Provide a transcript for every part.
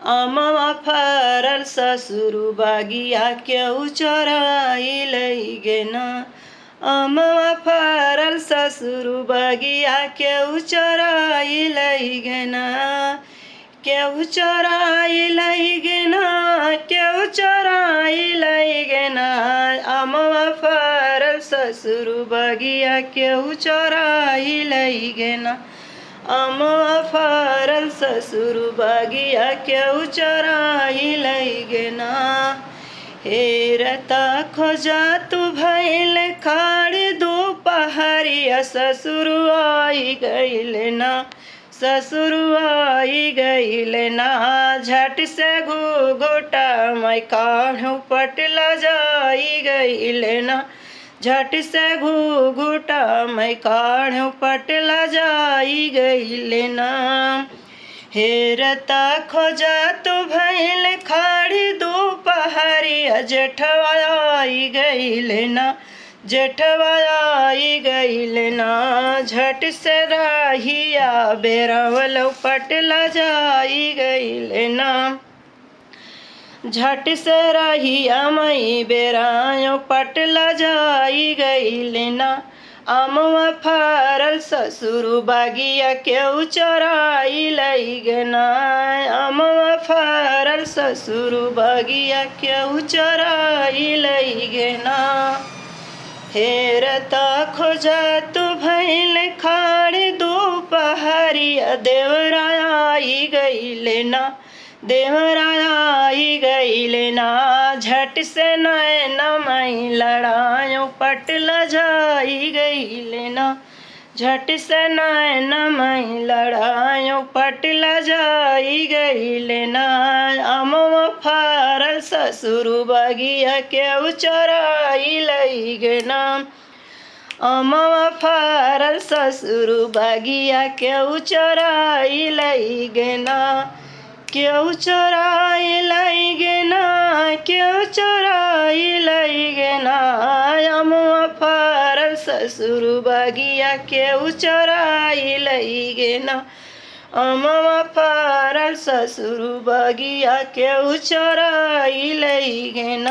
आमवा फरल ससुरु बगिया केहू चोराई लईगेन। आमवा फरल ससुरु बगिया केहू चोराई लईगेन। केहू चोराई लईगेन, केहू चोराई लईगेन। आमवा फरल ससुरु बगिया केहू चोराई लईगेन। आमवा फरल ससुरु बगिया केहू चोराई लईगेन। हेरता खोजत भइल खाड़ दोपहरिया ससुरु आई गइले ना। ससुरु आई गइले ना। झट से घूघूटा मैं काढ़ू पटला जाई गइले ना। झट से घूघूटा मैं काढ़ू पटला जाई गइले ना। हेरता खोजत भइल खाड़ी दोपहरिया जेठवा आई गइले ना। जेठवा आई गइले ना। झट से रहिया बेरवल पटला जाई गइले ना। झट से रहिया मई बेरायो पटला जाई गइले ना। आमवा फरल ससुरु बगिया केहू चोराई लईगेन। आमवा फरल ससुरु बगिया केहू चोराई लईगेन। हेरता खोजत भइल खाड़ दोपहरिया देवरा आई गइले ना। देवरा आई गइले ना। झट से नैन मई लड़ायो पटला जाई गइले ना। झट से नैन मई लड़ायो पटला जाई गइले ना। आमवा फरल ससुरु बगिया केहू चोराई लईगेन। आमवा फरल ससुरु बगिया केहू चोराई लईगेन। केहू चोराई लईगेन। केहू चोराई लईगेन। आमवा फरल ससुरु बगिया केहू चोराई लईगेन। आमवा फरल ससुरु बगिया केहू चोराई लईगेन।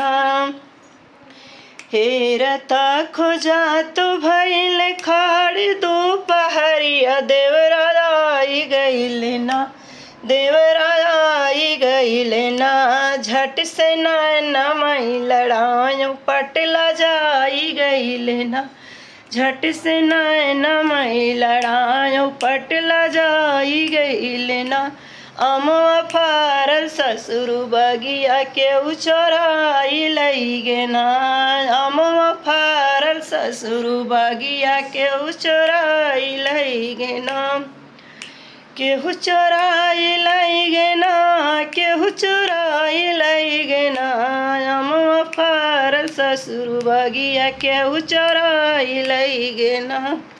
हेरता खोजत भइल खाड़ दोपहरिया देवरा आई गइले ना। देवरा आई गइले ना। झट से नैन मई लड़ायो पटला जाई गइले ना। झट से नैन मई लड़ायो पटला जाई गइले ना। आमवा फरल ससुरु बगिया केहू चोराई लईगेन। आमवा फरल ससुरु बगिया केहू चोराई लईगेन। केहू चोराई लईगेन। केहू चोराई लईगेन। आमवा फरल ससुरु बगिया केहू चोराई लईगेन।